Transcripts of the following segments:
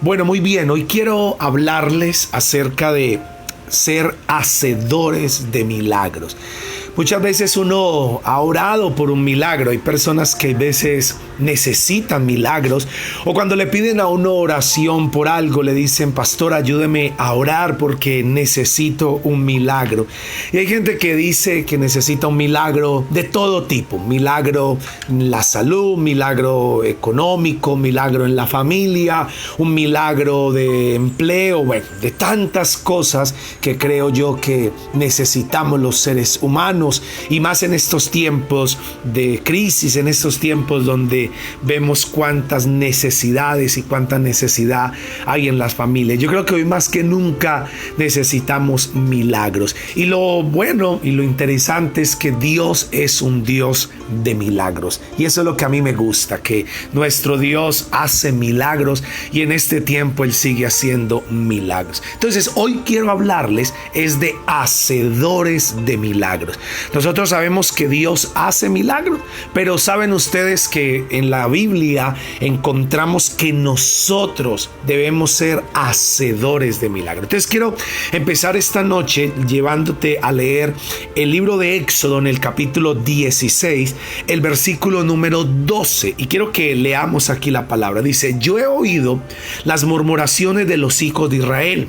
Bueno, muy bien, hoy quiero hablarles acerca de ser hacedores de milagros. Muchas veces uno ha orado por un milagro. Hay personas que a veces necesitan milagros, o cuando le piden a uno oración por algo, le dicen: pastor, ayúdeme a orar porque necesito un milagro. Y hay gente que dice que necesita un milagro de todo tipo: milagro en la salud, milagro económico, milagro en la familia, un milagro de empleo, bueno, de tantas cosas que creo yo que necesitamos los seres humanos, y más en estos tiempos de crisis, en estos tiempos donde vemos cuántas necesidades y cuánta necesidad hay en las familias. Yo creo que hoy más que nunca necesitamos milagros. Y lo bueno y lo interesante es que Dios es un Dios de milagros. Y eso es lo que a mí me gusta, que nuestro Dios hace milagros y en este tiempo Él sigue haciendo milagros. Entonces hoy quiero hablarles es de hacedores de milagros. Nosotros sabemos que Dios hace milagros, pero saben ustedes que en la Biblia encontramos que nosotros debemos ser hacedores de milagros. Entonces quiero empezar esta noche llevándote a leer el libro de Éxodo en el capítulo 16, el versículo número 12, y quiero que leamos aquí la palabra. Dice: yo he oído las murmuraciones de los hijos de Israel.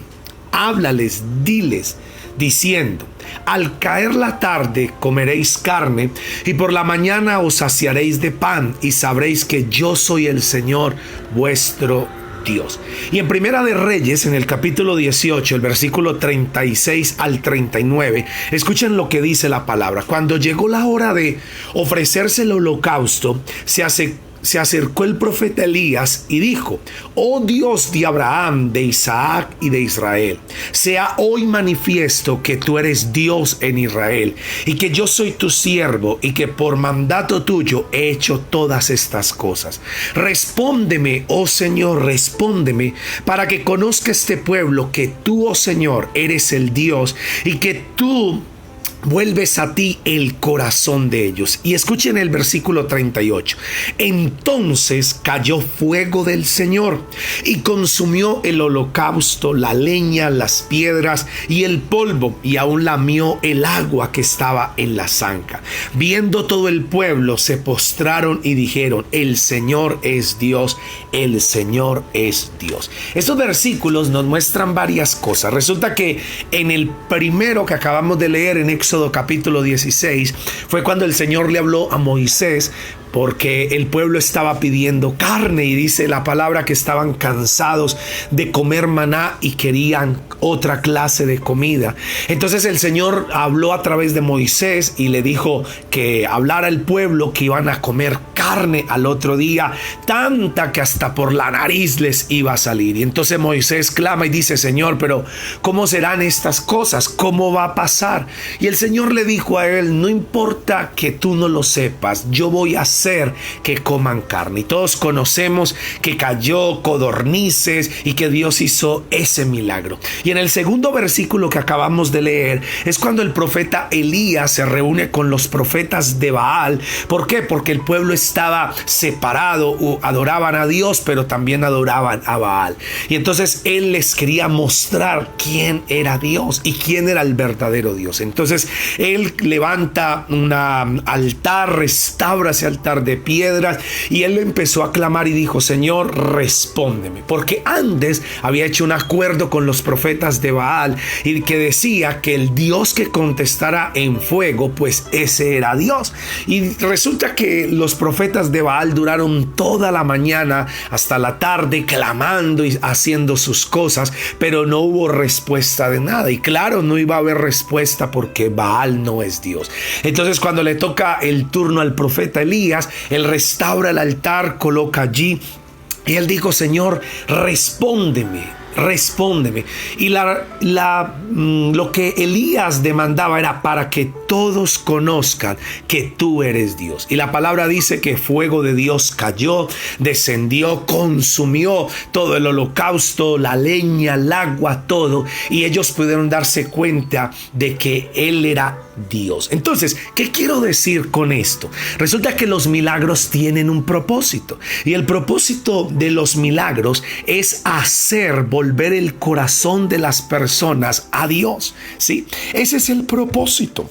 Háblales, diles, diciendo: al caer la tarde comeréis carne, y por la mañana os saciaréis de pan, y sabréis que yo soy el Señor vuestro Dios. Y en Primera de Reyes, en el capítulo 18, el versículo 36 al 39, escuchen lo que dice la palabra. Cuando llegó la hora de ofrecerse el holocausto, se acercó el profeta Elías y dijo: oh Dios de Abraham, de Isaac y de Israel, sea hoy manifiesto que tú eres Dios en Israel, y que yo soy tu siervo, y que por mandato tuyo he hecho todas estas cosas. Respóndeme, oh Señor, respóndeme, para que conozca este pueblo que tú, oh Señor, eres el Dios, y que tú vuelves a ti el corazón de ellos. Y escuchen el versículo 38. Entonces cayó fuego del Señor y consumió el holocausto, la leña, las piedras y el polvo, y aún lamió el agua que estaba en la zanja. Viendo todo el pueblo, se postraron y dijeron: el Señor es Dios, el Señor es Dios. Estos versículos nos muestran varias cosas. Resulta que en el primero que acabamos de leer, en Éxodo capítulo 16, fue cuando el Señor le habló a Moisés, porque el pueblo estaba pidiendo carne, y dice la palabra que estaban cansados de comer maná y querían otra clase de comida. Entonces el Señor habló a través de Moisés y le dijo que hablara al pueblo que iban a comer carne al otro día, tanta que hasta por la nariz les iba a salir. Y entonces Moisés clama y dice: Señor, pero ¿cómo serán estas cosas? ¿Cómo va a pasar? Y el Señor le dijo a él: no importa que tú no lo sepas, yo voy a hacer que coman carne. Y todos conocemos que cayó codornices y que Dios hizo ese milagro. Y en el segundo versículo que acabamos de leer es cuando el profeta Elías se reúne con los profetas de Baal. ¿Por qué? Porque el pueblo estaba separado, adoraban a Dios pero también adoraban a Baal. Y entonces él les quería mostrar quién era Dios y quién era el verdadero Dios. Entonces él levanta un altar, restaura ese altar de piedras, y él empezó a clamar y dijo: Señor, respóndeme, porque antes había hecho un acuerdo con los profetas de Baal, y que decía que el Dios que contestara en fuego, pues ese era Dios. Y resulta que los profetas de Baal duraron toda la mañana hasta la tarde clamando y haciendo sus cosas, pero no hubo respuesta de nada. Y claro, no iba a haber respuesta porque Baal no es Dios. Entonces cuando le toca el turno al profeta Elías, él restaura el altar, coloca allí, y él dijo: Señor, respóndeme. Y lo que Elías demandaba era para que todos conozcan que tú eres Dios. Y la palabra dice que fuego de Dios cayó, descendió, consumió todo el holocausto, la leña, el agua, todo. Y ellos pudieron darse cuenta de que Él era Dios. Entonces, ¿qué quiero decir con esto? Resulta que los milagros tienen un propósito. Y el propósito de los milagros es hacer volver el corazón de las personas a Dios. ¿Sí? Ese es el propósito.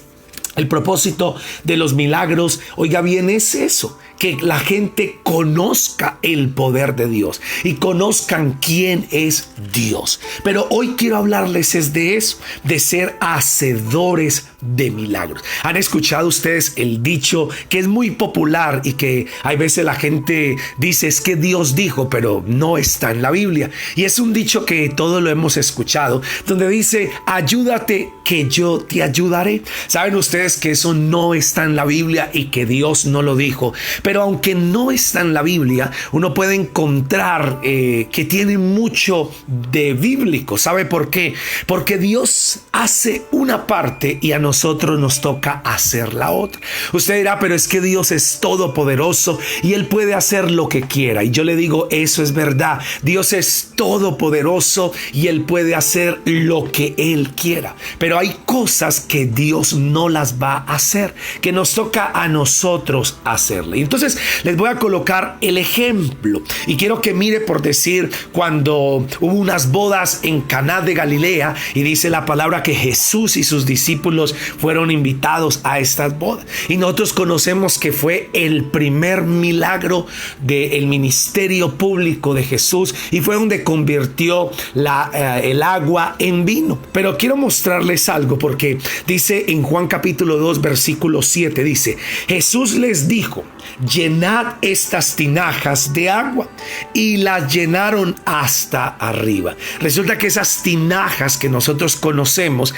El propósito de los milagros, oiga bien, es eso, que la gente conozca el poder de Dios y conozcan quién es Dios. Pero hoy quiero hablarles es de eso, de ser hacedores de milagros. ¿Han escuchado ustedes el dicho que es muy popular y que hay veces la gente dice es que Dios dijo, pero no está en la Biblia? Y es un dicho que todos lo hemos escuchado, donde dice, ayúdate que yo te ayudaré. ¿Saben ustedes que eso no está en la Biblia y que Dios no lo dijo? Pero aunque no está en la Biblia, uno puede encontrar que tiene mucho de bíblico. ¿Sabe por qué? Porque Dios hace una parte y a nosotros nos toca hacer la otra. Usted dirá, pero es que Dios es todopoderoso y Él puede hacer lo que quiera. Y yo le digo, eso es verdad. Dios es todopoderoso y Él puede hacer lo que Él quiera. Pero hay cosas que Dios no las va a hacer, que nos toca a nosotros hacerle. Entonces les voy a colocar el ejemplo y quiero que mire, por decir, cuando hubo unas bodas en Caná de Galilea y dice la palabra que Jesús y sus discípulos fueron invitados a estas bodas, y nosotros conocemos que fue el primer milagro del ministerio público de Jesús y fue donde convirtió el agua en vino. Pero quiero mostrarles algo, porque dice en Juan capítulo 2 versículo 7, dice, Jesús les dijo, llenad estas tinajas de agua, y las llenaron hasta arriba. Resulta que esas tinajas que nosotros conocemos,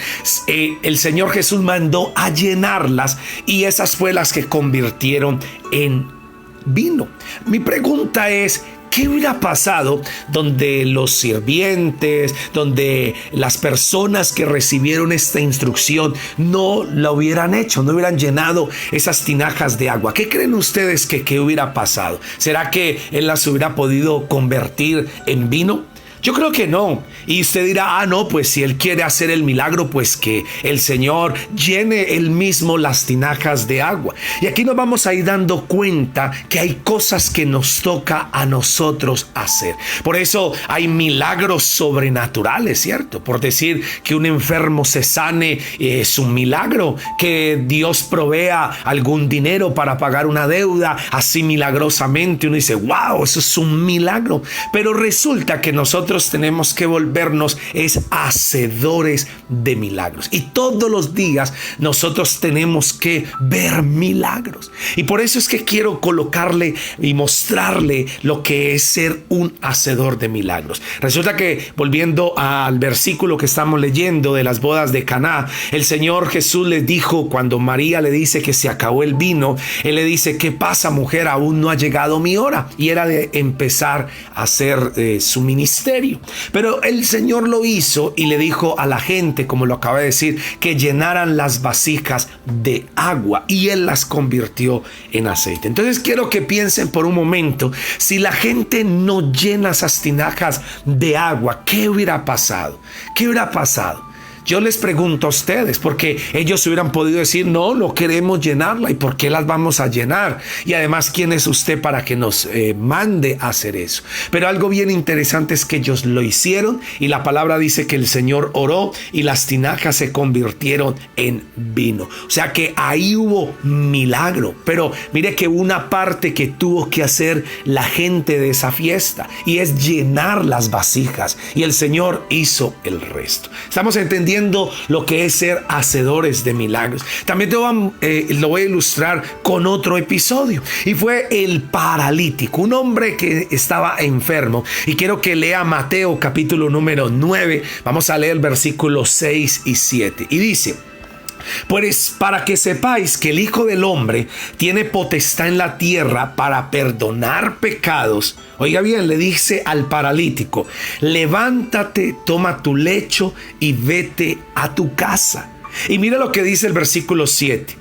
el Señor Jesús mandó a llenarlas, y esas fue las que convirtieron en vino. Mi pregunta es, ¿qué hubiera pasado donde los sirvientes, donde las personas que recibieron esta instrucción no la hubieran hecho, no hubieran llenado esas tinajas de agua? ¿Qué creen ustedes que hubiera pasado? ¿Será que Él las hubiera podido convertir en vino? Yo creo que no. Y usted dirá, no, pues si Él quiere hacer el milagro, pues que el Señor llene Él mismo las tinajas de agua. Y aquí nos vamos a ir dando cuenta que hay cosas que nos toca a nosotros hacer. Por eso hay milagros sobrenaturales, ¿cierto? Por decir que un enfermo se sane, es un milagro. Que Dios provea algún dinero para pagar una deuda, así milagrosamente uno dice, wow, eso es un milagro. Pero resulta que nosotros tenemos que volvernos hacedores de milagros, y todos los días nosotros tenemos que ver milagros. Y por eso es que quiero colocarle y mostrarle lo que es ser un hacedor de milagros. Resulta que, volviendo al versículo que estamos leyendo de las bodas de Caná, el Señor Jesús les dijo, cuando María le dice que se acabó el vino, Él le dice, ¿qué pasa, mujer? Aún no ha llegado mi hora. Y era de empezar a hacer su ministerio. Pero el Señor lo hizo y le dijo a la gente, como lo acaba de decir, que llenaran las vasijas de agua, y Él las convirtió en aceite. Entonces quiero que piensen por un momento, si la gente no llena esas tinajas de agua, ¿qué hubiera pasado? ¿Qué hubiera pasado? Yo les pregunto a ustedes, porque ellos hubieran podido decir, no queremos llenarla, ¿y por qué las vamos a llenar? Y además, ¿quién es usted para que nos mande a hacer eso? Pero algo bien interesante es que ellos lo hicieron, y la palabra dice que el Señor oró y las tinajas se convirtieron en vino. O sea que ahí hubo milagro. Pero mire que una parte que tuvo que hacer la gente de esa fiesta, y es llenar las vasijas, y el Señor hizo el resto. Estamos entendiendo lo que es ser hacedores de milagros. También lo voy a ilustrar con otro episodio, y fue el paralítico, un hombre que estaba enfermo. Y quiero que lea Mateo capítulo número 9. Vamos a leer versículos 6 y 7. Y dice, pues para que sepáis que el Hijo del Hombre tiene potestad en la tierra para perdonar pecados. Oiga bien, le dice al paralítico, levántate, toma tu lecho y vete a tu casa. Y mira lo que dice el versículo 7.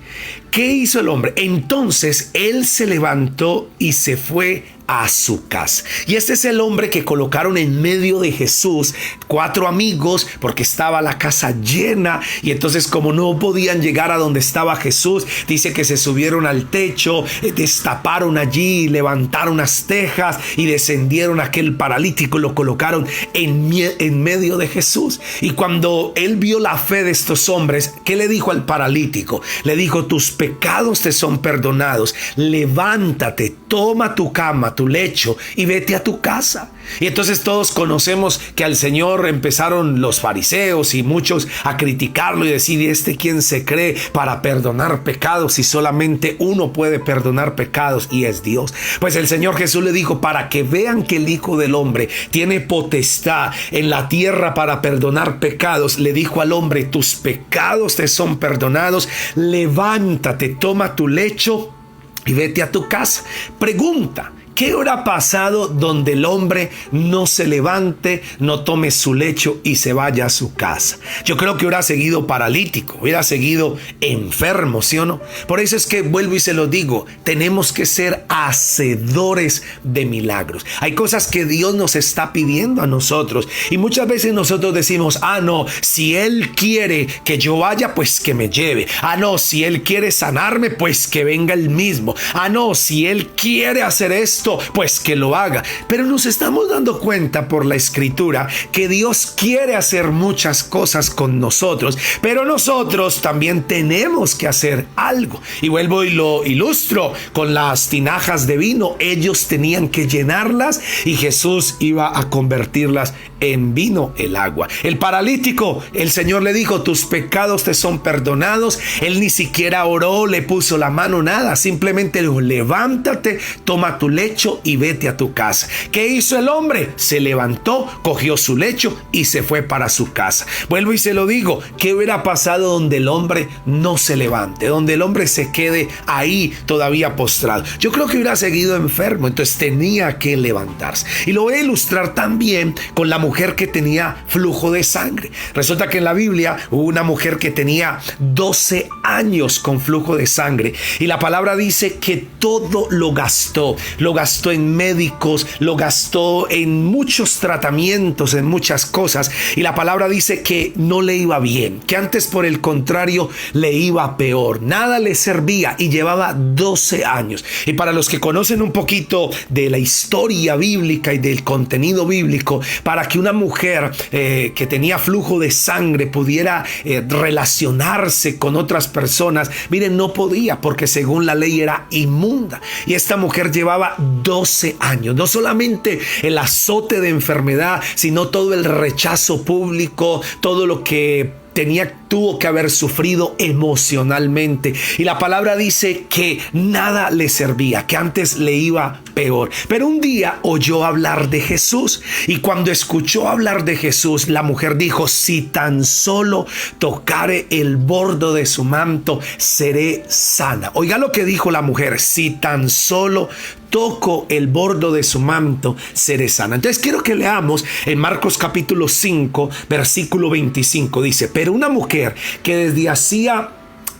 ¿Qué hizo el hombre? Entonces él se levantó y se fue a su casa. Y este es el hombre que colocaron en medio de Jesús, 4 amigos, porque estaba la casa llena, y entonces como no podían llegar a donde estaba Jesús, dice que se subieron al techo, destaparon allí, levantaron unas tejas y descendieron a aquel paralítico, lo colocaron en medio de Jesús. Y cuando él vio la fe de estos hombres, ¿qué le dijo al paralítico? Le dijo: tus pecados te son perdonados, levántate, toma tu cama, tu lecho y vete a tu casa. Y entonces todos conocemos que al Señor empezaron los fariseos y muchos a criticarlo y decir: ¿y este quién se cree para perdonar pecados? Y solamente uno puede perdonar pecados, y es Dios. Pues el Señor Jesús le dijo: para que vean que el Hijo del Hombre tiene potestad en la tierra para perdonar pecados, le dijo al hombre: tus pecados te son perdonados, levántate, toma tu lecho y vete a tu casa. Pregunta: ¿qué habrá pasado donde el hombre no se levante, no tome su lecho y se vaya a su casa? Yo creo que hubiera seguido paralítico, hubiera seguido enfermo, ¿sí o no? Por eso es que vuelvo y se lo digo, tenemos que ser hacedores de milagros. Hay cosas que Dios nos está pidiendo a nosotros, y muchas veces nosotros decimos: ah, no, si Él quiere que yo vaya, pues que me lleve. Ah, no, si Él quiere sanarme, pues que venga Él mismo. Ah, no, si Él quiere hacer esto, pues que lo haga. Pero nos estamos dando cuenta por la Escritura que Dios quiere hacer muchas cosas con nosotros, pero nosotros también tenemos que hacer algo. Y vuelvo y lo ilustro con las tinajas de vino. Ellos tenían que llenarlas y Jesús iba a convertirlas en vino, el agua. El paralítico, el Señor le dijo: tus pecados te son perdonados. Él ni siquiera oró, le puso la mano, nada. Simplemente dijo: levántate, toma tu lecho y vete a tu casa. ¿Qué hizo el hombre? Se levantó, cogió su lecho y se fue para su casa. Vuelvo y se lo digo, ¿qué hubiera pasado donde el hombre no se levante? Donde el hombre se quede ahí todavía postrado. Yo creo que hubiera seguido enfermo, entonces tenía que levantarse. Y lo voy a ilustrar también con la mujer que tenía flujo de sangre. Resulta que en la Biblia hubo una mujer que tenía 12 años con flujo de sangre, y la palabra dice que todo lo gastó en médicos, lo gastó en muchos tratamientos, en muchas cosas, y la palabra dice que no le iba bien, que antes por el contrario le iba peor, nada le servía, y llevaba 12 años. Y para los que conocen un poquito de la historia bíblica y del contenido bíblico, para que una mujer que tenía flujo de sangre pudiera relacionarse con otras personas, miren, no podía, porque según la ley era inmunda. Y esta mujer llevaba 12 años, no solamente el azote de enfermedad, sino todo el rechazo público, todo lo que tuvo que haber sufrido emocionalmente. Y la palabra dice que nada le servía, que antes le iba peor. Pero un día oyó hablar de Jesús, y cuando escuchó hablar de Jesús, la mujer dijo: si tan solo tocare el borde de su manto, seré sana. Oiga lo que dijo la mujer: si tan solo toco el borde de su manto, seré sana. Entonces quiero que leamos en Marcos capítulo 5, versículo 25. Dice: pero una mujer que desde hacía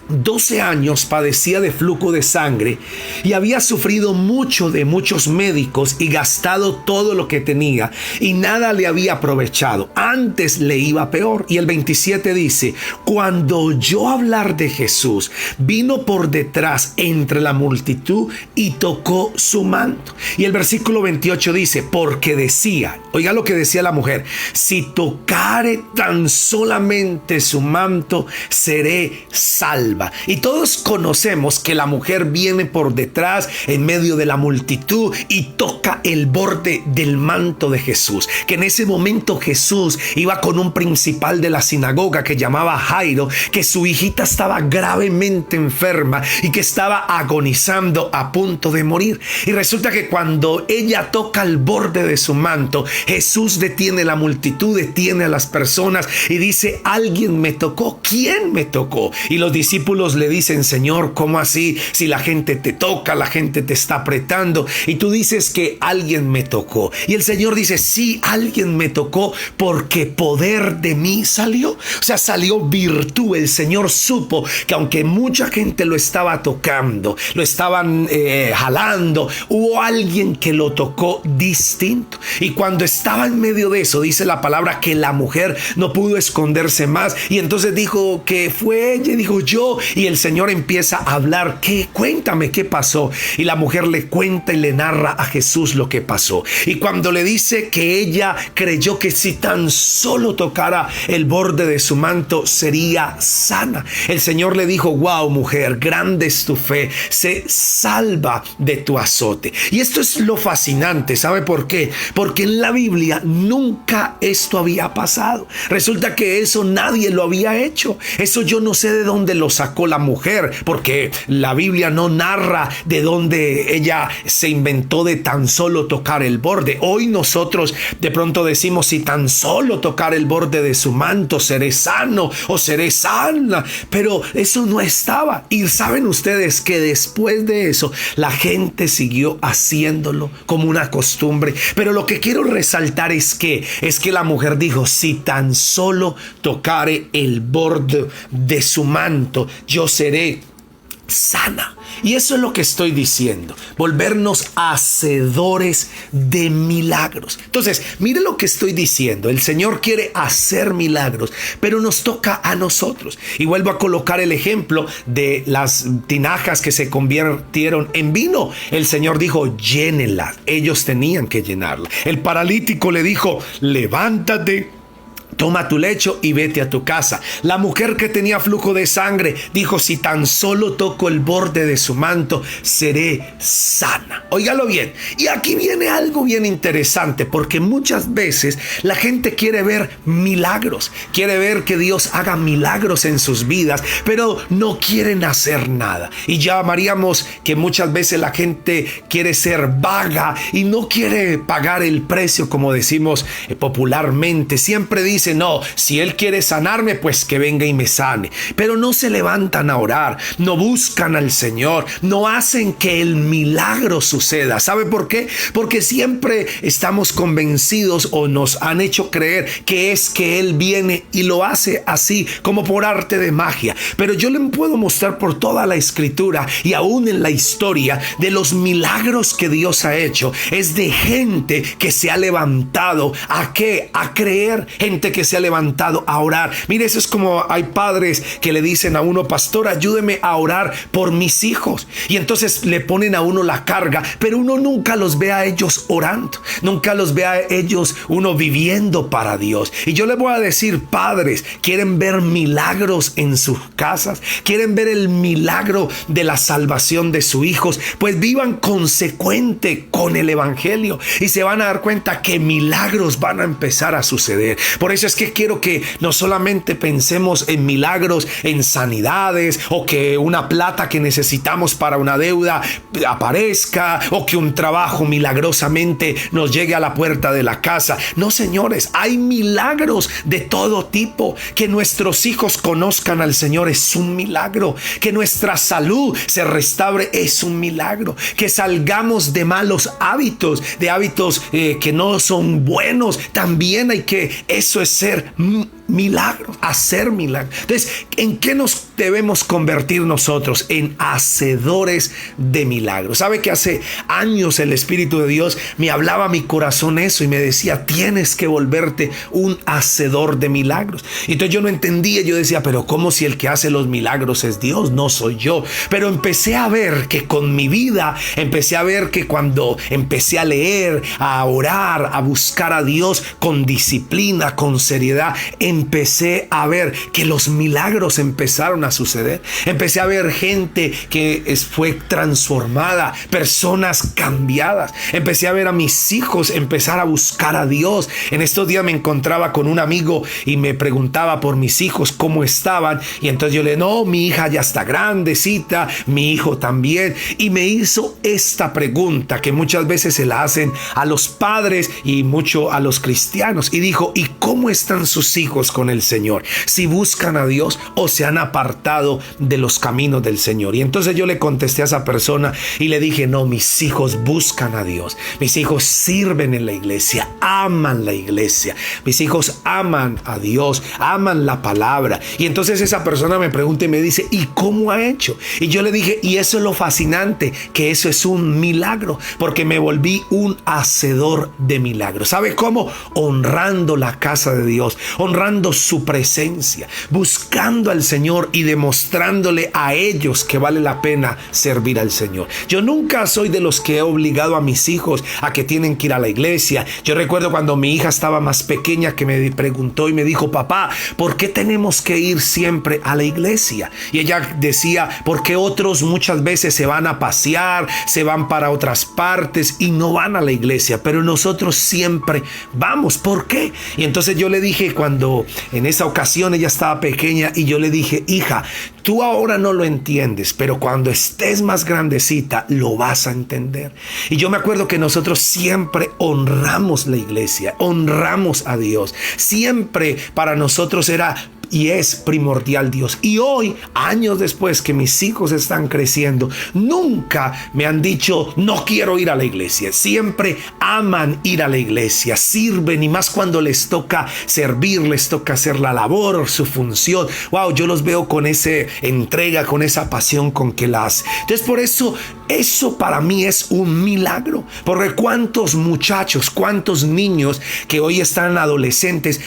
12 años padecía de flujo de sangre y había sufrido mucho de muchos médicos y gastado todo lo que tenía, y nada le había aprovechado, antes le iba peor. Y el 27 dice: cuando oyó hablar de Jesús, vino por detrás entre la multitud y tocó su manto. Y el versículo 28 dice: porque decía, oiga lo que decía la mujer: si tocare tan solamente su manto, seré salva. Y todos conocemos que la mujer viene por detrás en medio de la multitud y toca el borde del manto de Jesús, que en ese momento Jesús iba con un principal de la sinagoga que llamaba Jairo, que su hijita estaba gravemente enferma y que estaba agonizando, a punto de morir. Y resulta que cuando ella toca el borde de su manto, Jesús detiene la multitud, detiene a las personas y dice: alguien me tocó. ¿Quién me tocó? Y los discípulos discípulos le dicen, Señor, ¿cómo así? Si la gente te toca, la gente te está apretando y tú dices que alguien me tocó. Y el Señor dice, sí, alguien me tocó porque poder de mí salió. O sea, salió virtud. El Señor supo que aunque mucha gente lo estaba tocando, lo estaban jalando, hubo alguien que lo tocó distinto. Y cuando estaba en medio de eso, dice la palabra que la mujer no pudo esconderse más. Y entonces dijo que fue ella y dijo yo. Y el Señor empieza a hablar. Cuéntame qué pasó. Y la mujer le cuenta y le narra a Jesús lo que pasó. Y cuando le dice que ella creyó que si tan solo tocara el borde de su manto sería sana, el Señor le dijo, wow, mujer, grande es tu fe, se salva de tu azote. Y esto es lo fascinante, ¿sabe por qué? Porque en la Biblia nunca esto había pasado. Resulta que eso nadie lo había hecho. Eso yo no sé de dónde lo sacó la mujer, porque la Biblia no narra de dónde ella se inventó de tan solo tocar el borde. Hoy nosotros de pronto decimos, si tan solo tocar el borde de su manto seré sano o seré sana, pero eso no estaba. Y saben ustedes que después de eso la gente siguió haciéndolo como una costumbre. Pero lo que quiero resaltar es que la mujer dijo, si tan solo tocare el borde de su manto yo seré sana. Y eso es lo que estoy diciendo, volvernos hacedores de milagros. Entonces, mire lo que estoy diciendo, el Señor quiere hacer milagros, pero nos toca a nosotros. Y vuelvo a colocar el ejemplo de las tinajas que se convirtieron en vino. El Señor dijo, llénenlas, ellos tenían que llenarla. El paralítico le dijo, levántate, toma tu lecho y vete a tu casa. La mujer que tenía flujo de sangre dijo, si tan solo toco el borde de su manto, seré sana. Óigalo bien. Y aquí viene algo bien interesante, porque muchas veces la gente quiere ver milagros, quiere ver que Dios haga milagros en sus vidas, pero no quieren hacer nada. Y llamaríamos que muchas veces la gente quiere ser vaga y no quiere pagar el precio, como decimos popularmente. Siempre dice, no, si Él quiere sanarme, pues que venga y me sane. Pero no se levantan a orar, no buscan al Señor, no hacen que el milagro suceda. ¿Sabe por qué? Porque siempre estamos convencidos o nos han hecho creer que es que Él viene y lo hace así, como por arte de magia. Pero yo le puedo mostrar por toda la Escritura y aún en la historia de los milagros que Dios ha hecho. Es de gente que se ha levantado a ¿qué? A creer, gente que se ha levantado a orar. Mire, eso es como hay padres que le dicen a uno, pastor, ayúdeme a orar por mis hijos. Y entonces le ponen a uno la carga, pero uno nunca los ve a ellos orando, nunca los ve a ellos uno viviendo para Dios. Y yo le voy a decir, padres, ¿quieren ver milagros en sus casas? ¿Quieren ver el milagro de la salvación de sus hijos? Pues vivan consecuente con el evangelio y se van a dar cuenta que milagros van a empezar a suceder. Por eso es que quiero que no solamente pensemos en milagros, en sanidades, o que una plata que necesitamos para una deuda aparezca, o que un trabajo milagrosamente nos llegue a la puerta de la casa. No, señores, hay milagros de todo tipo. Que nuestros hijos conozcan al Señor es un milagro. Que nuestra salud se restaure es un milagro. Que salgamos de malos hábitos, de hábitos que no son buenos, también hay que, eso es ser milagros, hacer milagros. Entonces, ¿en qué nos debemos convertir nosotros? En hacedores de milagros. ¿Sabe que hace años el Espíritu de Dios me hablaba a mi corazón eso y me decía, tienes que volverte un hacedor de milagros? Y entonces yo no entendía, yo decía, pero ¿cómo si el que hace los milagros es Dios? No soy yo. Pero empecé a ver que con mi vida, empecé a ver que cuando empecé a leer, a orar, a buscar a Dios con disciplina, con seriedad, empecé a ver que los milagros empezaron a suceder. Empecé a ver gente que fue transformada, personas cambiadas. Empecé a ver a mis hijos empezar a buscar a Dios. En estos días me encontraba con un amigo y me preguntaba por mis hijos cómo estaban, y entonces yo le no, mi hija ya está grandecita, mi hijo también, y me hizo esta pregunta que muchas veces se la hacen a los padres y mucho a los cristianos, y dijo, ¿y cómo están sus hijos? conectados con el Señor, si buscan a Dios o se han apartado de los caminos del Señor. Y entonces yo le contesté a esa persona y le dije, no, mis hijos buscan a Dios, mis hijos sirven en la iglesia, aman la iglesia, mis hijos aman a Dios, aman la palabra. Y entonces esa persona me pregunta y me dice, ¿y cómo ha hecho? Y yo le dije, y eso es lo fascinante, que eso es un milagro, porque me volví un hacedor de milagros. ¿Sabe cómo? Honrando la casa de Dios, honrando su presencia, buscando al Señor y demostrándole a ellos que vale la pena servir al Señor. Yo nunca soy de los que he obligado a mis hijos a que tienen que ir a la iglesia. Yo recuerdo cuando mi hija estaba más pequeña que me preguntó y me dijo, papá, ¿por qué tenemos que ir siempre a la iglesia? Y ella decía, porque otros muchas veces se van a pasear, se van para otras partes y no van a la iglesia, pero nosotros siempre vamos. ¿Por qué? Y entonces yo le dije, cuando en esa ocasión ella estaba pequeña, y yo le dije, hija, tú ahora no lo entiendes, pero cuando estés más grandecita lo vas a entender. Y yo me acuerdo que nosotros siempre honramos la iglesia, honramos a Dios. Siempre para nosotros era y es primordial Dios. Y hoy, años después que mis hijos están creciendo, nunca me han dicho no quiero ir a la iglesia. Siempre aman ir a la iglesia, sirven, y más cuando les toca servir, les toca hacer la labor, su función. Wow, yo los veo con esa entrega, con esa pasión con que la hacen. Entonces por eso para mí es un milagro, porque cuántos muchachos, cuántos niños que hoy están adolescentes,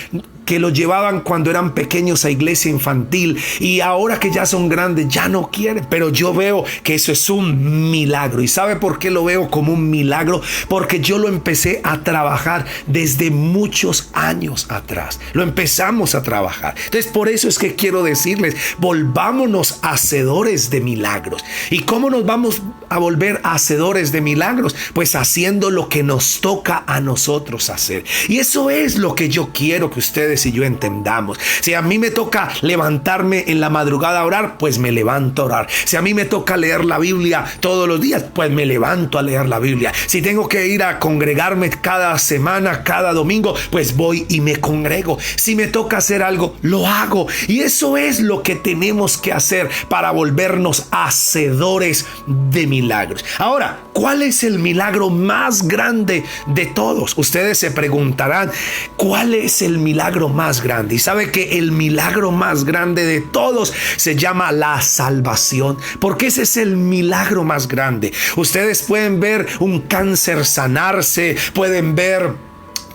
que los llevaban cuando eran pequeños a iglesia infantil y ahora que ya son grandes ya no quieren. Pero yo veo que eso es un milagro. ¿Y sabe por qué lo veo como un milagro? Porque yo lo empecé a trabajar desde muchos años atrás. Lo empezamos a trabajar. Entonces por eso es que quiero decirles, volvámonos hacedores de milagros. ¿Y cómo nos vamos a volver hacedores de milagros? Pues haciendo lo que nos toca a nosotros hacer. Y eso es lo que yo quiero que ustedes y yo entendamos. Si a mí me toca levantarme en la madrugada a orar, pues me levanto a orar. Si a mí me toca leer la Biblia todos los días, pues me levanto a leer la Biblia. Si tengo que ir a congregarme cada semana, cada domingo, pues voy y me congrego. Si me toca hacer algo, lo hago. Y eso es lo que tenemos que hacer para volvernos hacedores de milagros. Ahora, ¿cuál es el milagro más grande de todos? Ustedes se preguntarán, ¿cuál es el milagro más grande? Y sabe que el milagro más grande de todos se llama la salvación, porque ese es el milagro más grande. Ustedes pueden ver un cáncer sanarse, pueden ver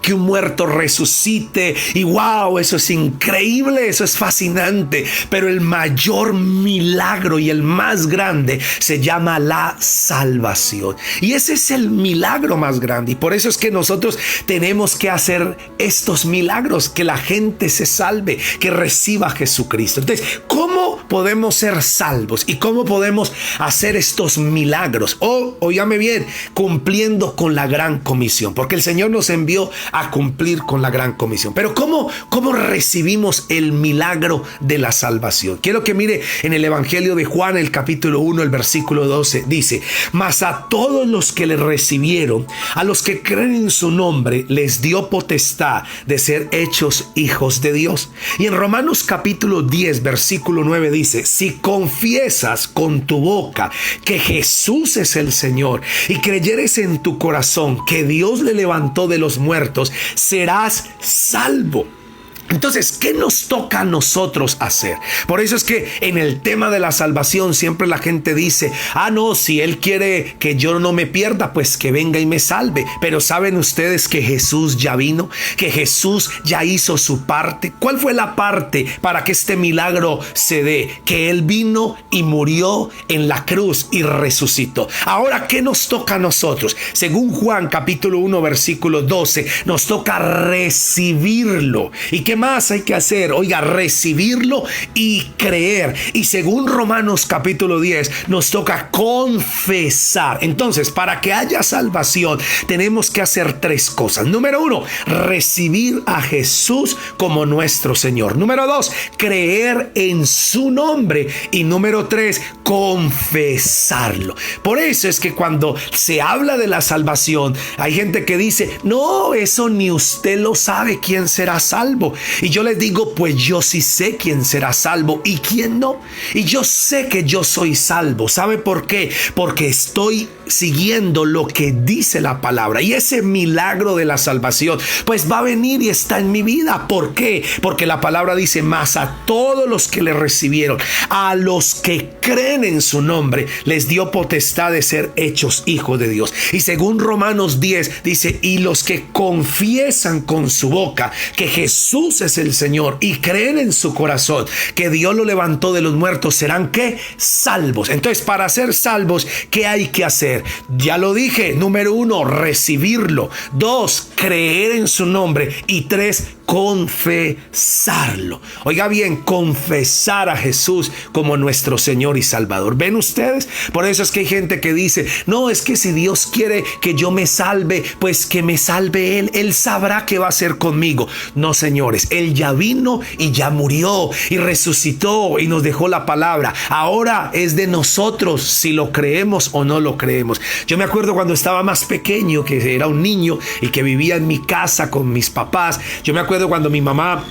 que un muerto resucite y wow, eso es increíble, eso es fascinante, pero el mayor milagro y el más grande se llama la salvación, y ese es el milagro más grande. Y por eso es que nosotros tenemos que hacer estos milagros, que la gente se salve, que reciba a Jesucristo. Entonces, ¿cómo podemos ser salvos y cómo podemos hacer estos milagros? Óigame bien, cumpliendo con la gran comisión, porque el Señor nos envió a cumplir con la gran comisión. Pero ¿cómo recibimos el milagro de la salvación? Quiero que mire en el Evangelio de Juan, el capítulo 1, el versículo 12, dice: mas a todos los que le recibieron, a los que creen en su nombre, les dio potestad de ser hechos hijos de Dios. Y en Romanos capítulo 10, versículo 9 dice: si confiesas con tu boca que Jesús es el Señor y creyeres en tu corazón que Dios le levantó de los muertos, serás salvo. Entonces, ¿qué nos toca a nosotros hacer? Por eso es que en el tema de la salvación siempre la gente dice: no, si Él quiere que yo no me pierda, pues que venga y me salve. Pero ¿saben ustedes que Jesús ya vino? Que Jesús ya hizo su parte. ¿Cuál fue la parte para que este milagro se dé? Que Él vino y murió en la cruz y resucitó. Ahora, ¿qué nos toca a nosotros? Según Juan capítulo 1, versículo 12, nos toca recibirlo. ¿Y qué más hay que hacer? Oiga, recibirlo y creer. Y según Romanos capítulo 10, nos toca confesar. Entonces, para que haya salvación, tenemos que hacer tres cosas. Número 1, recibir a Jesús como nuestro Señor. Número 2, creer en su nombre. Y número 3, confesarlo. Por eso es que cuando se habla de la salvación, hay gente que dice: no, eso ni usted lo sabe, quién será salvo. Y yo les digo, pues yo sí sé quién será salvo y quién no. Y yo sé que yo soy salvo. ¿Sabe por qué? Porque estoy siguiendo lo que dice la palabra. Y ese milagro de la salvación, pues va a venir y está en mi vida. ¿Por qué? Porque la palabra dice, más a todos los que le recibieron, a los que creen en su nombre, les dio potestad de ser hechos hijos de Dios. Y según Romanos 10 dice, y los que confiesan con su boca que Jesús es el Señor y creen en su corazón que Dios lo levantó de los muertos, serán ¿qué? Salvos. Entonces, para ser salvos, ¿qué hay que hacer? Ya lo dije, número 1, recibirlo. 2, creer en su nombre. Y 3, confesarlo. Oiga bien, confesar a Jesús como nuestro Señor y Salvador. ¿Ven ustedes? Por eso es que hay gente que dice, no, es que si Dios quiere que yo me salve, pues que me salve Él. Él sabrá qué va a hacer conmigo. No, señores, Él ya vino y ya murió y resucitó y nos dejó la palabra. Ahora es de nosotros si lo creemos o no lo creemos. Yo me acuerdo cuando estaba más pequeño, que era un niño y que vivía en mi casa con mis papás. Yo me acuerdo cuando mi mamá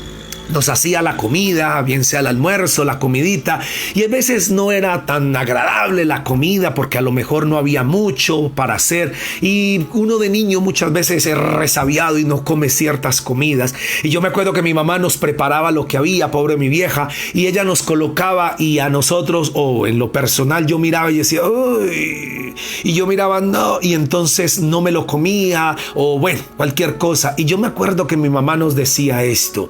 nos hacía la comida, bien sea el almuerzo, la comidita, y a veces no era tan agradable la comida porque a lo mejor no había mucho para hacer, y uno de niño muchas veces es resabiado y no come ciertas comidas. Y yo me acuerdo que mi mamá nos preparaba lo que había, pobre mi vieja, y ella nos colocaba, y a nosotros, o en lo personal, yo miraba y decía, uy, y yo miraba, no, y entonces no me lo comía, o bueno, cualquier cosa. Y yo me acuerdo que mi mamá nos decía esto,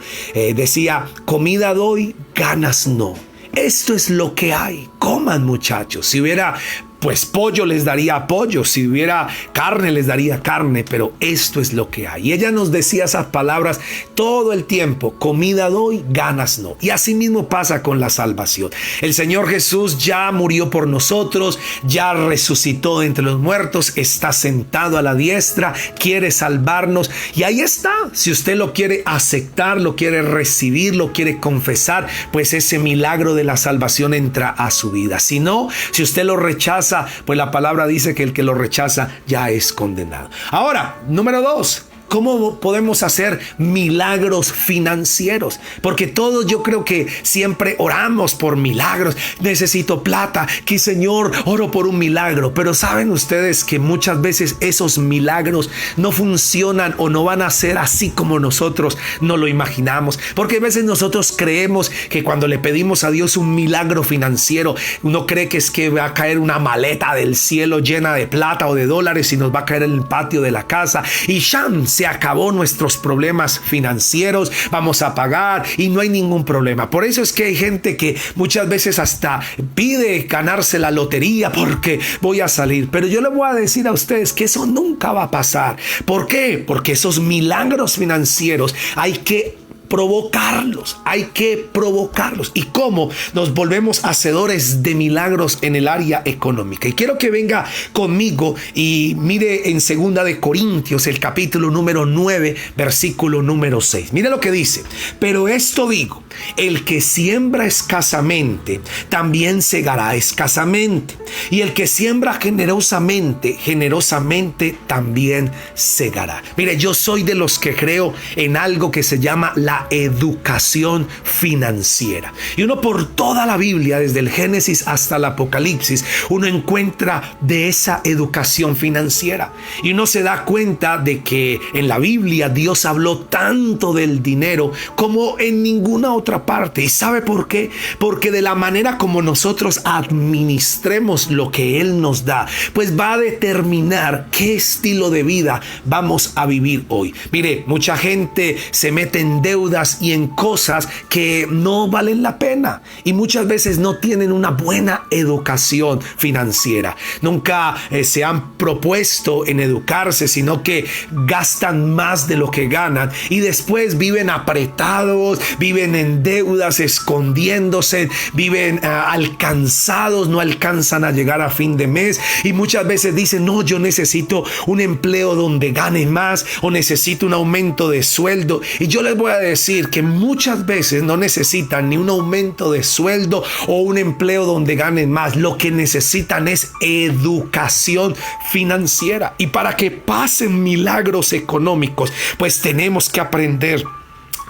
decía, comida doy, ganas no. Esto es lo que hay. Coman, muchachos. Si hubiera pues pollo, les daría pollo. Si hubiera carne, les daría carne. Pero esto es lo que hay. Y ella nos decía esas palabras todo el tiempo. Comida doy, ganas no. Y así mismo pasa con la salvación. El Señor Jesús ya murió por nosotros, ya resucitó entre los muertos, está sentado a la diestra, quiere salvarnos. Y ahí está. Si usted lo quiere aceptar, lo quiere recibir, lo quiere confesar, pues ese milagro de la salvación entra a su vida. Si no, si usted lo rechaza, pues la palabra dice que el que lo rechaza ya es condenado. Ahora, número 2. ¿Cómo podemos hacer milagros financieros? Porque todos, yo creo que siempre oramos por milagros. Necesito plata, que Señor, oro por un milagro. Pero saben ustedes que muchas veces esos milagros no funcionan o no van a ser así como nosotros no lo imaginamos. Porque a veces nosotros creemos que cuando le pedimos a Dios un milagro financiero, uno cree que es que va a caer una maleta del cielo llena de plata o de dólares y nos va a caer en el patio de la casa y ¡sham! Se acabó nuestros problemas financieros, vamos a pagar y no hay ningún problema. Por eso es que hay gente que muchas veces hasta pide ganarse la lotería porque voy a salir. Pero yo le voy a decir a ustedes que eso nunca va a pasar. ¿Por qué? Porque esos milagros financieros hay que provocarlos, hay que provocarlos. ¿Y cómo nos volvemos hacedores de milagros en el área económica? Y quiero que venga conmigo y mire en 2 de Corintios, el capítulo número 9, versículo número 6. Mire lo que dice: pero esto digo, el que siembra escasamente, también segará escasamente. Y el que siembra generosamente, generosamente también segará. Mire, yo soy de los que creo en algo que se llama la educación financiera. Y uno por toda la Biblia, desde el Génesis hasta el Apocalipsis, uno encuentra de esa educación financiera. Y uno se da cuenta de que en la Biblia Dios habló tanto del dinero como en ninguna otra parte. ¿Y sabe por qué? Porque de la manera como nosotros administremos lo que Él nos da, pues va a determinar qué estilo de vida vamos a vivir hoy. Mire, mucha gente se mete en deudas y en cosas que no valen la pena y muchas veces no tienen una buena educación financiera. Nunca se han propuesto en educarse, sino que gastan más de lo que ganan y después viven apretados, viven en deudas, escondiéndose, viven alcanzados, no alcanzan a llegar a fin de mes y muchas veces dicen, no, yo necesito un empleo donde gane más o necesito un aumento de sueldo. Y yo les voy a decir que muchas veces no necesitan ni un aumento de sueldo o un empleo donde ganen más. Lo que necesitan es educación financiera. Y para que pasen milagros económicos, pues tenemos que aprender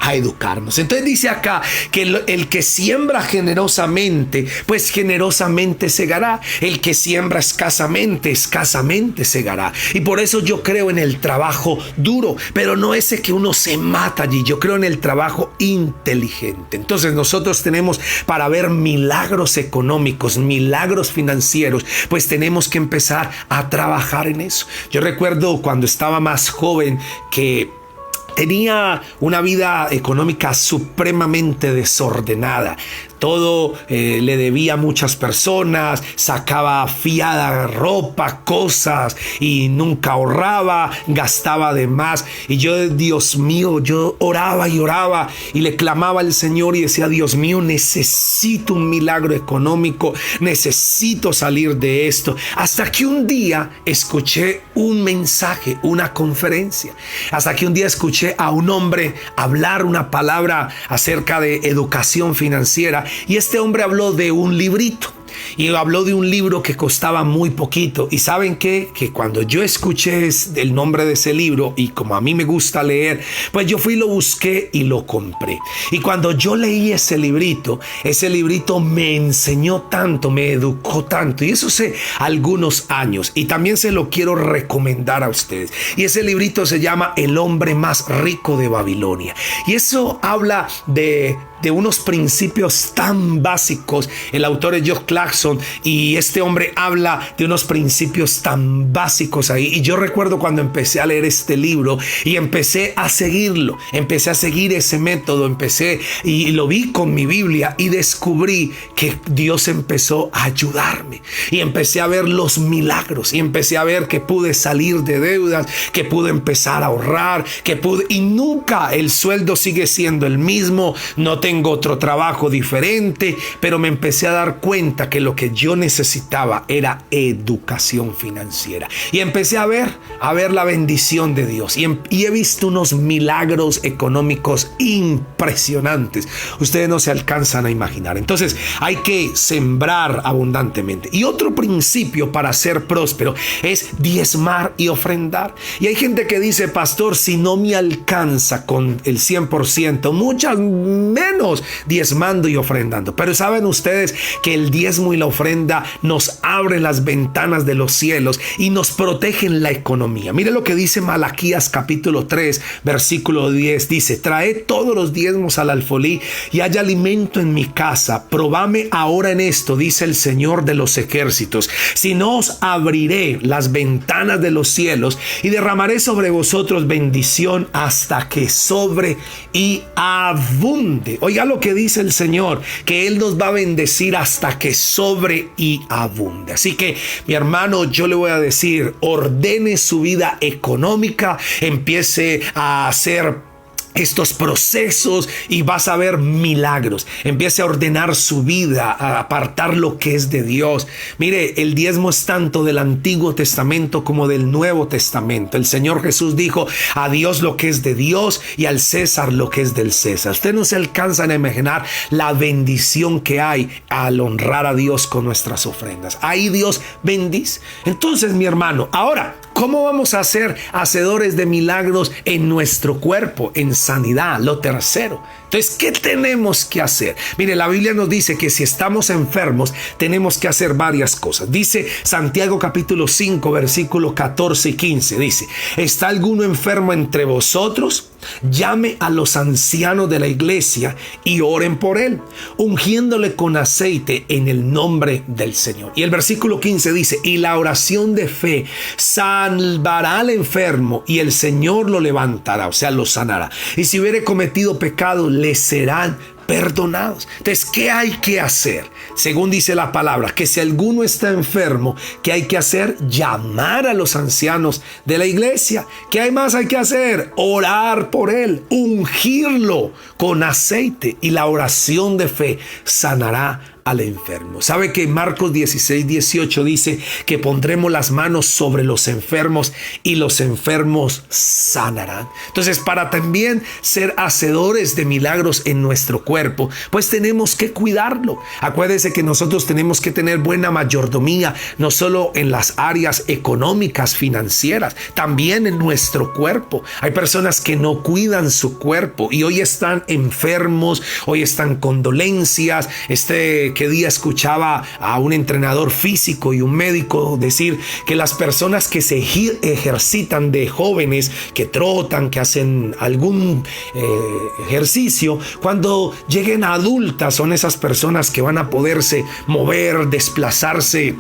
a educarnos. Entonces dice acá que el que siembra generosamente, pues generosamente segará. El que siembra escasamente, escasamente segará. Y por eso yo creo en el trabajo duro, pero no ese que uno se mata allí. Yo creo en el trabajo inteligente. Entonces nosotros tenemos, para ver milagros económicos, milagros financieros, pues tenemos que empezar a trabajar en eso. Yo recuerdo cuando estaba más joven que tenía una vida económica supremamente desordenada. Todo le debía a muchas personas, sacaba fiada ropa, cosas y nunca ahorraba, gastaba de más. Y yo, Dios mío, yo oraba y le clamaba al Señor y decía: Dios mío, necesito un milagro económico, necesito salir de esto. Hasta que un día escuché un mensaje, una conferencia. Hasta que un día escuché a un hombre hablar una palabra acerca de educación financiera. Y este hombre habló de un librito. Y habló de un libro que costaba muy poquito. Y ¿saben qué? Que cuando yo escuché el nombre de ese libro, y como a mí me gusta leer, pues yo fui, lo busqué y lo compré. Y cuando yo leí ese librito me enseñó tanto, me educó tanto. Y eso hace algunos años. Y también se lo quiero recomendar a ustedes. Y ese librito se llama El hombre más rico de Babilonia. Y eso habla de unos principios tan básicos. El autor es Josh Clarkson y este hombre habla de unos principios tan básicos ahí. Y yo recuerdo cuando empecé a leer este libro y empecé a seguirlo, empecé a seguir ese método, empecé y lo vi con mi Biblia y descubrí que Dios empezó a ayudarme y empecé a ver los milagros y empecé a ver que pude salir de deudas, que pude empezar a ahorrar, y nunca el sueldo sigue siendo el mismo, no tengo otro trabajo diferente, pero me empecé a dar cuenta que lo que yo necesitaba era educación financiera. Y empecé a ver la bendición de Dios. Y he visto unos milagros económicos impresionantes. Ustedes no se alcanzan a imaginar. Entonces hay que sembrar abundantemente. Y otro principio para ser próspero es diezmar y ofrendar. Y hay gente que dice: pastor, si no me alcanza con el 100%, muchas menos diezmando y ofrendando. Pero saben ustedes que el diezmo y la ofrenda nos abren las ventanas de los cielos y nos protegen la economía. Mire lo que dice Malaquías capítulo 3 versículo 10. Dice: traed todos los diezmos al alfolí y haya alimento en mi casa. Probame ahora en esto, dice el Señor de los ejércitos, si no os abriré las ventanas de los cielos y derramaré sobre vosotros bendición hasta que sobre y abunde. Oiga lo que dice el Señor, que Él nos va a bendecir hasta que sobre y abunde. Así que, mi hermano, yo le voy a decir: ordene su vida económica, empiece a hacer estos procesos y vas a ver milagros. Empiece a ordenar su vida, a apartar lo que es de Dios. Mire, el diezmo es tanto del Antiguo Testamento como del Nuevo Testamento. El Señor Jesús dijo: a Dios lo que es de Dios y al César lo que es del César. Ustedes no se alcanzan a imaginar la bendición que hay al honrar a Dios con nuestras ofrendas. Ahí Dios bendice. Entonces, mi hermano, ahora, ¿cómo vamos a ser hacedores de milagros en nuestro cuerpo, en sanidad? Lo tercero. Entonces, ¿qué tenemos que hacer? Mire, la Biblia nos dice que si estamos enfermos, tenemos que hacer varias cosas. Dice Santiago capítulo 5, versículos 14 y 15. Dice: ¿está alguno enfermo entre vosotros? Llame a los ancianos de la iglesia y oren por él, ungiéndole con aceite en el nombre del Señor. Y el versículo 15 dice: y la oración de fe salvará al enfermo y el Señor lo levantará, o sea, lo sanará. Y si hubiere cometido pecado, le serán perdonados. Entonces, ¿qué hay que hacer? Según dice la palabra, que si alguno está enfermo, ¿qué hay que hacer? Llamar a los ancianos de la iglesia. ¿Qué hay más hay que hacer? Orar por él, ungirlo con aceite, y la oración de fe sanará al enfermo. ¿Sabe que Marcos 16:18 dice que pondremos las manos sobre los enfermos y los enfermos sanarán? Entonces, para también ser hacedores de milagros en nuestro cuerpo, pues tenemos que cuidarlo. Acuérdese que nosotros tenemos que tener buena mayordomía, no solo en las áreas económicas, financieras, también en nuestro cuerpo. Hay personas que no cuidan su cuerpo y hoy están enfermos, hoy están con dolencias. ¿Qué día escuchaba a un entrenador físico y un médico decir que las personas que se ejercitan de jóvenes, que trotan, que hacen algún ejercicio, cuando lleguen a adultas son esas personas que van a poderse mover, desplazarse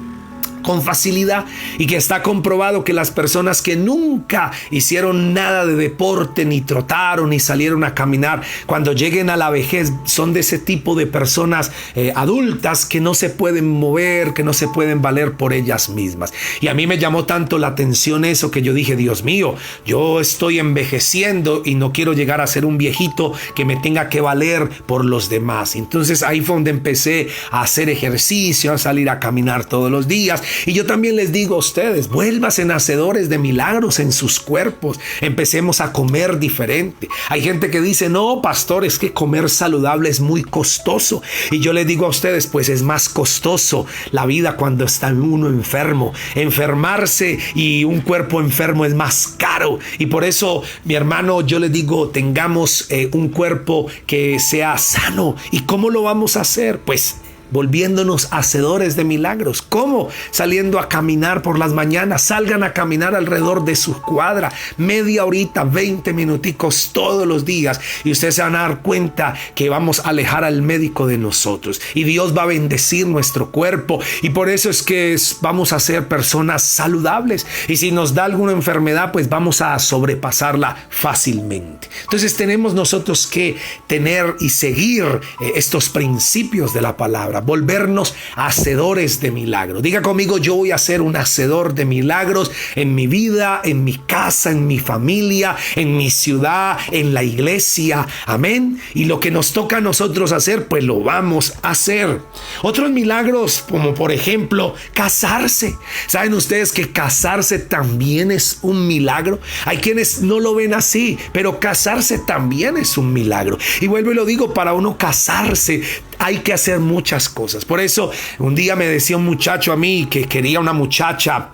con facilidad, y que está comprobado que las personas que nunca hicieron nada de deporte, ni trotaron, ni salieron a caminar, cuando lleguen a la vejez son de ese tipo de personas adultas que no se pueden mover, que no se pueden valer por ellas mismas. Y a mí me llamó tanto la atención eso que yo dije, Dios mío, yo estoy envejeciendo y no quiero llegar a ser un viejito que me tenga que valer por los demás. Entonces ahí fue donde empecé a hacer ejercicio, a salir a caminar todos los días. Y yo también les digo a ustedes, vuélvanse hacedores de milagros en sus cuerpos. Empecemos a comer diferente. Hay gente que dice, no, pastor, es que comer saludable es muy costoso. Y yo les digo a ustedes, pues es más costoso la vida cuando está uno enfermo. Enfermarse y un cuerpo enfermo es más caro. Y por eso, mi hermano, yo les digo, tengamos un cuerpo que sea sano. ¿Y cómo lo vamos a hacer? Pues volviéndonos hacedores de milagros. ¿Cómo? Saliendo a caminar por las mañanas. Salgan a caminar alrededor de su cuadra, media horita, 20 minuticos todos los días, y ustedes se van a dar cuenta que vamos a alejar al médico de nosotros, y Dios va a bendecir nuestro cuerpo. Y por eso es que vamos a ser personas saludables, y si nos da alguna enfermedad, pues vamos a sobrepasarla fácilmente. Entonces tenemos nosotros que tener y seguir estos principios de la palabra, volvernos hacedores de milagros. Diga conmigo, yo voy a ser un hacedor de milagros en mi vida, en mi casa, en mi familia, en mi ciudad, en la iglesia. Amén. Y lo que nos toca a nosotros hacer, pues lo vamos a hacer. Otros milagros, como por ejemplo, casarse. ¿Saben ustedes que casarse también es un milagro? Hay quienes no lo ven así, pero casarse también es un milagro. Y vuelvo y lo digo, para uno casarse hay que hacer muchas cosas. Por eso un día me decía un muchacho a mí que quería una muchacha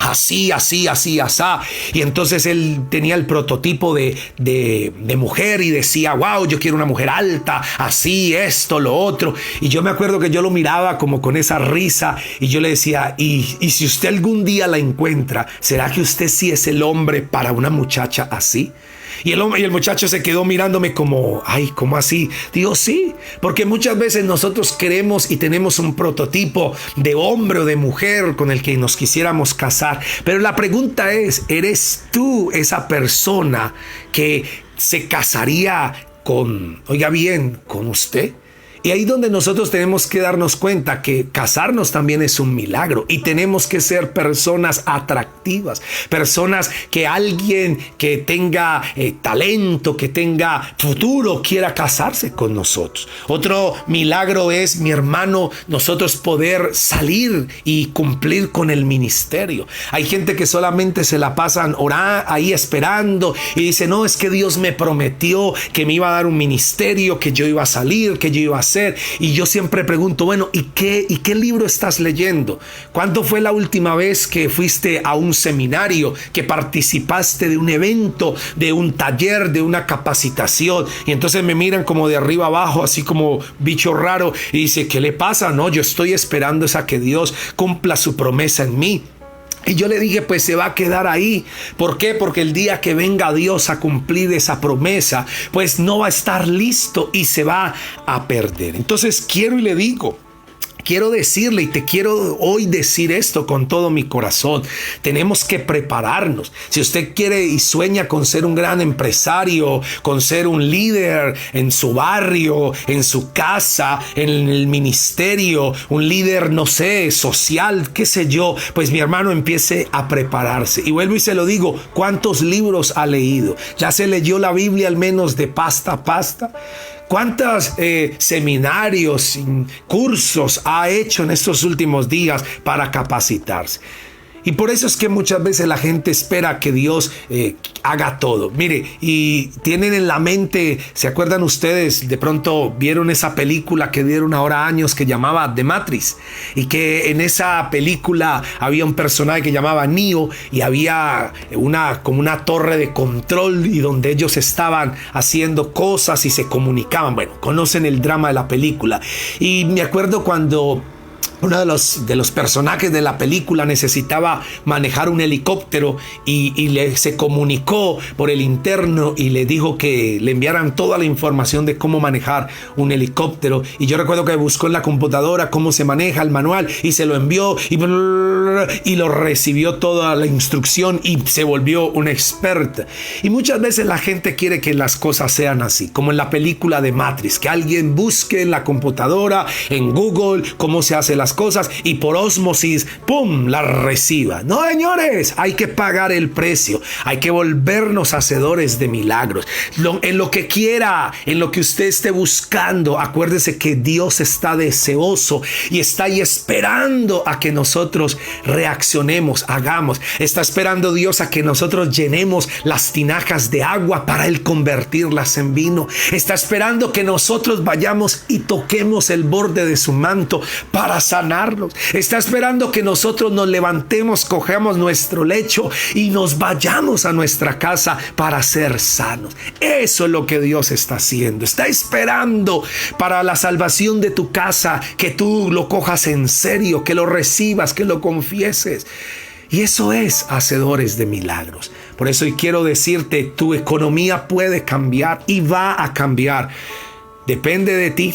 así. Y entonces él tenía el prototipo de mujer y decía, wow, yo quiero una mujer alta, así, esto, lo otro. Y yo me acuerdo que yo lo miraba como con esa risa y yo le decía, y si usted algún día la encuentra, ¿será que usted sí es el hombre para una muchacha así? Y el muchacho se quedó mirándome como, ay, ¿cómo así? Digo, sí, porque muchas veces nosotros queremos y tenemos un prototipo de hombre o de mujer con el que nos quisiéramos casar. Pero la pregunta es, ¿eres tú esa persona que se casaría con, oiga bien, con usted? Y ahí donde nosotros tenemos que darnos cuenta que casarnos también es un milagro, y tenemos que ser personas atractivas, personas que alguien que tenga talento, que tenga futuro, quiera casarse con nosotros. Otro milagro es, mi hermano, nosotros poder salir y cumplir con el ministerio. Hay gente que solamente se la pasan ahí esperando y dice, no, es que Dios me prometió que me iba a dar un ministerio, que yo iba a salir, que yo iba a hacer. Y yo siempre pregunto, bueno, ¿y qué libro estás leyendo? ¿Cuándo fue la última vez que fuiste a un seminario, que participaste de un evento, de un taller, de una capacitación? Y entonces me miran como de arriba abajo, así como bicho raro, y dice, ¿qué le pasa? No, yo estoy esperando a que Dios cumpla su promesa en mí. Y yo le dije, pues se va a quedar ahí. ¿Por qué? Porque el día que venga Dios a cumplir esa promesa, pues no va a estar listo y se va a perder. Entonces quiero y le digo, quiero decirle, y te quiero hoy decir esto con todo mi corazón, tenemos que prepararnos. Si usted quiere y sueña con ser un gran empresario, con ser un líder en su barrio, en su casa, en el ministerio, un líder, no sé, social, qué sé yo, pues mi hermano, empiece a prepararse. Y vuelvo y se lo digo, ¿cuántos libros ha leído? ¿Ya se leyó la Biblia al menos de pasta a pasta? ¿Cuántos seminarios, cursos ha hecho en estos últimos días para capacitarse? Y por eso es que muchas veces la gente espera que Dios haga todo. Mire, y tienen en la mente, ¿se acuerdan ustedes? De pronto vieron esa película que dieron ahora años que llamaba The Matrix. Y que en esa película había un personaje que llamaba Neo y había como una torre de control y donde ellos estaban haciendo cosas y se comunicaban. Bueno, conocen el drama de la película. Y me acuerdo cuando uno de los personajes de la película necesitaba manejar un helicóptero y se comunicó por el interno y le dijo que le enviaran toda la información de cómo manejar un helicóptero. Y yo recuerdo que buscó en la computadora cómo se maneja el manual y se lo envió y lo recibió toda la instrucción y se volvió una experta. Y muchas veces la gente quiere que las cosas sean así, como en la película de Matrix, que alguien busque en la computadora, en Google, cómo se hace las cosas y por ósmosis, ¡pum!, las reciba. No, señores, hay que pagar el precio. Hay que volvernos hacedores de milagros. En lo que quiera, en lo que usted esté buscando, acuérdese que Dios está deseoso y está ahí esperando a que nosotros reaccionemos, hagamos. Está esperando Dios a que nosotros llenemos las tinajas de agua para Él convertirlas en vino. Está esperando que nosotros vayamos y toquemos el borde de su manto para sanarnos. Está esperando que nosotros nos levantemos, cojamos nuestro lecho y nos vayamos a nuestra casa para ser sanos. Eso es lo que Dios está haciendo. Está esperando para la salvación de tu casa, que tú lo cojas en serio, que lo recibas, que lo confieses. Y eso es hacedores de milagros. Por eso hoy quiero decirte, tu economía puede cambiar y va a cambiar. Depende de ti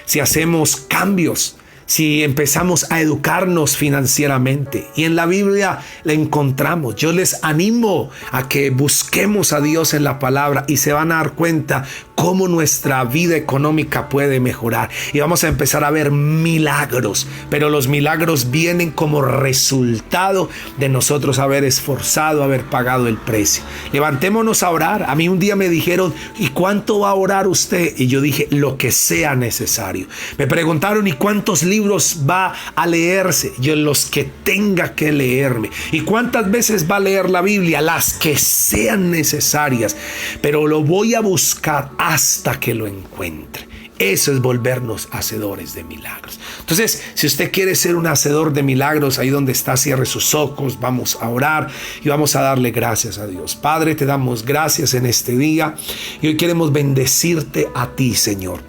si hacemos cambios, si empezamos a educarnos financieramente. Y en la Biblia la encontramos. Yo les animo a que busquemos a Dios en la palabra y se van a dar cuenta cómo nuestra vida económica puede mejorar. Y vamos a empezar a ver milagros. Pero los milagros vienen como resultado de nosotros haber esforzado, haber pagado el precio. Levantémonos a orar. A mí un día me dijeron, ¿y cuánto va a orar usted? Y yo dije, lo que sea necesario. Me preguntaron, ¿y cuántos libros va a leerse? Yo, los que tenga que leerme. ¿Y cuántas veces va a leer la Biblia? Las que sean necesarias. Pero lo voy a buscar hasta que lo encuentre. Eso es volvernos hacedores de milagros. Entonces, si usted quiere ser un hacedor de milagros, ahí donde está, cierre sus ojos, vamos a orar y vamos a darle gracias a Dios. Padre, te damos gracias en este día y hoy queremos bendecirte a ti, Señor.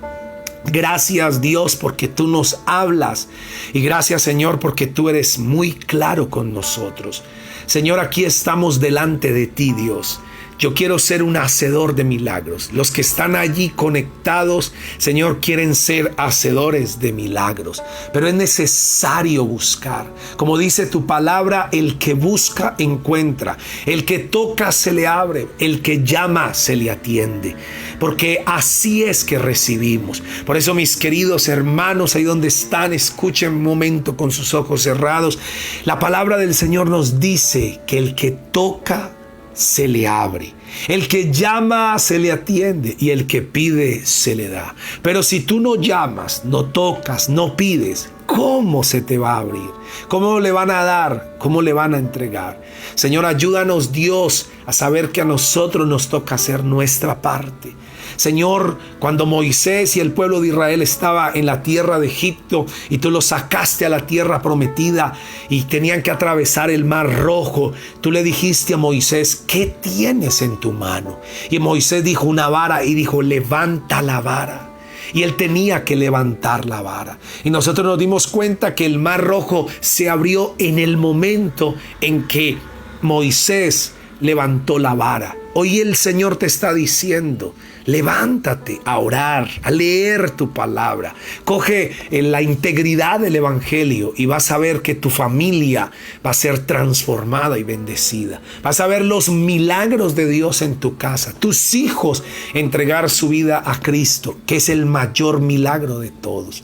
Gracias, Dios, porque tú nos hablas, y gracias, Señor, porque tú eres muy claro con nosotros. Señor, aquí estamos delante de ti, Dios. Yo quiero ser un hacedor de milagros. Los que están allí conectados, Señor, quieren ser hacedores de milagros. Pero es necesario buscar. Como dice tu palabra, el que busca, encuentra. El que toca, se le abre. El que llama, se le atiende. Porque así es que recibimos. Por eso, mis queridos hermanos, ahí donde están, escuchen un momento con sus ojos cerrados. La palabra del Señor nos dice que el que toca, se le abre. El que llama, se le atiende, y el que pide, se le da. Pero si tú no llamas, no tocas, no pides, ¿cómo se te va a abrir? ¿Cómo le van a dar? ¿Cómo le van a entregar? Señor, ayúdanos, Dios, a saber que a nosotros nos toca hacer nuestra parte. Señor, cuando Moisés y el pueblo de Israel estaba en la tierra de Egipto y tú los sacaste a la tierra prometida y tenían que atravesar el mar rojo, tú le dijiste a Moisés, ¿qué tienes en tu mano? Y Moisés dijo, una vara, y dijo, levanta la vara. Y él tenía que levantar la vara. Y nosotros nos dimos cuenta que el mar rojo se abrió en el momento en que Moisés levantó la vara. Hoy el Señor te está diciendo, levántate a orar, a leer tu palabra. Coge la integridad del evangelio y vas a ver que tu familia va a ser transformada y bendecida. Vas a ver los milagros de Dios en tu casa. Tus hijos entregar su vida a Cristo, que es el mayor milagro de todos.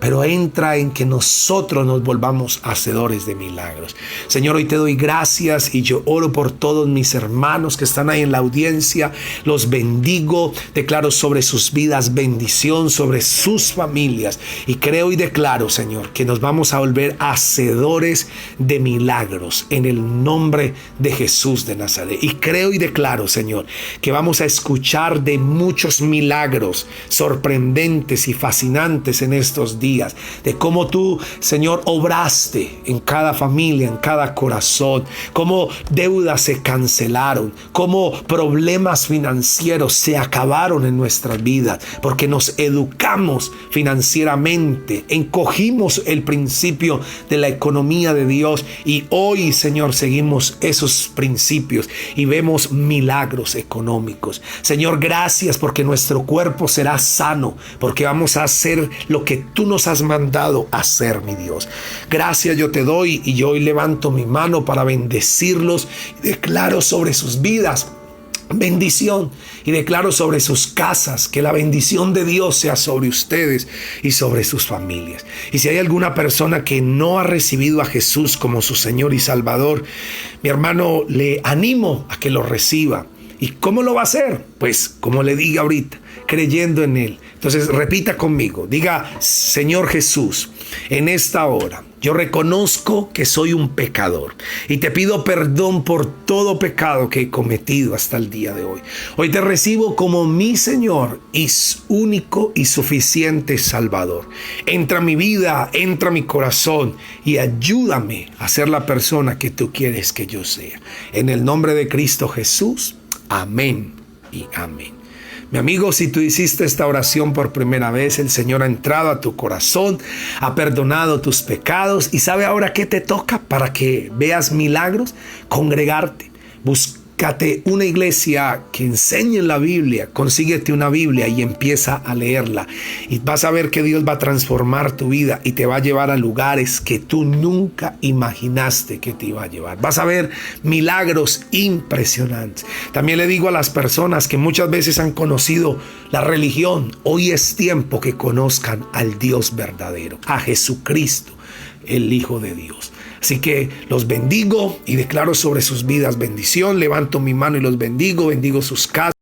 pero entra en que nosotros nos volvamos hacedores de milagros. Señor, hoy te doy gracias y yo oro por todos mis hermanos que están ahí en la audiencia. Los bendigo, declaro sobre sus vidas bendición, sobre sus familias, y creo y declaro, Señor, que nos vamos a volver hacedores de milagros en el nombre de Jesús de Nazaret. Y creo y declaro, Señor, que vamos a escuchar de muchos milagros sorprendentes y fascinantes en estos días, de cómo tú, Señor, obraste en cada familia, en cada corazón, cómo deudas se cancelaron, cómo problemas financieros se acabaron en nuestras vidas, porque nos educamos financieramente, encogimos el principio de la economía de Dios, y hoy, Señor, seguimos esos principios y vemos milagros económicos. Señor, gracias porque nuestro cuerpo será sano, porque vamos a hacer lo que tú nos has mandado hacer, mi Dios. Gracias yo te doy, y yo hoy levanto mi mano para bendecirlos y declaro sobre sus vidas bendición, y declaro sobre sus casas que la bendición de Dios sea sobre ustedes y sobre sus familias. Y si hay alguna persona que no ha recibido a Jesús como su Señor y Salvador, mi hermano, le animo a que lo reciba. ¿Y cómo lo va a hacer? Pues como le diga ahorita, creyendo en Él. Entonces repita conmigo, diga: Señor Jesús, en esta hora yo reconozco que soy un pecador y te pido perdón por todo pecado que he cometido hasta el día de hoy. Hoy te recibo como mi Señor y único y suficiente Salvador. Entra a mi vida, entra a mi corazón y ayúdame a ser la persona que tú quieres que yo sea. En el nombre de Cristo Jesús, amén y amén. Mi amigo, si tú hiciste esta oración por primera vez, el Señor ha entrado a tu corazón, ha perdonado tus pecados y sabe ahora qué te toca para que veas milagros: congregarte. Búscate una iglesia que enseñe la Biblia, consíguete una Biblia y empieza a leerla. Y vas a ver que Dios va a transformar tu vida y te va a llevar a lugares que tú nunca imaginaste que te iba a llevar. Vas a ver milagros impresionantes. También le digo a las personas que muchas veces han conocido la religión: hoy es tiempo que conozcan al Dios verdadero, a Jesucristo, el Hijo de Dios. Así que los bendigo y declaro sobre sus vidas bendición. Levanto mi mano y los bendigo sus casas.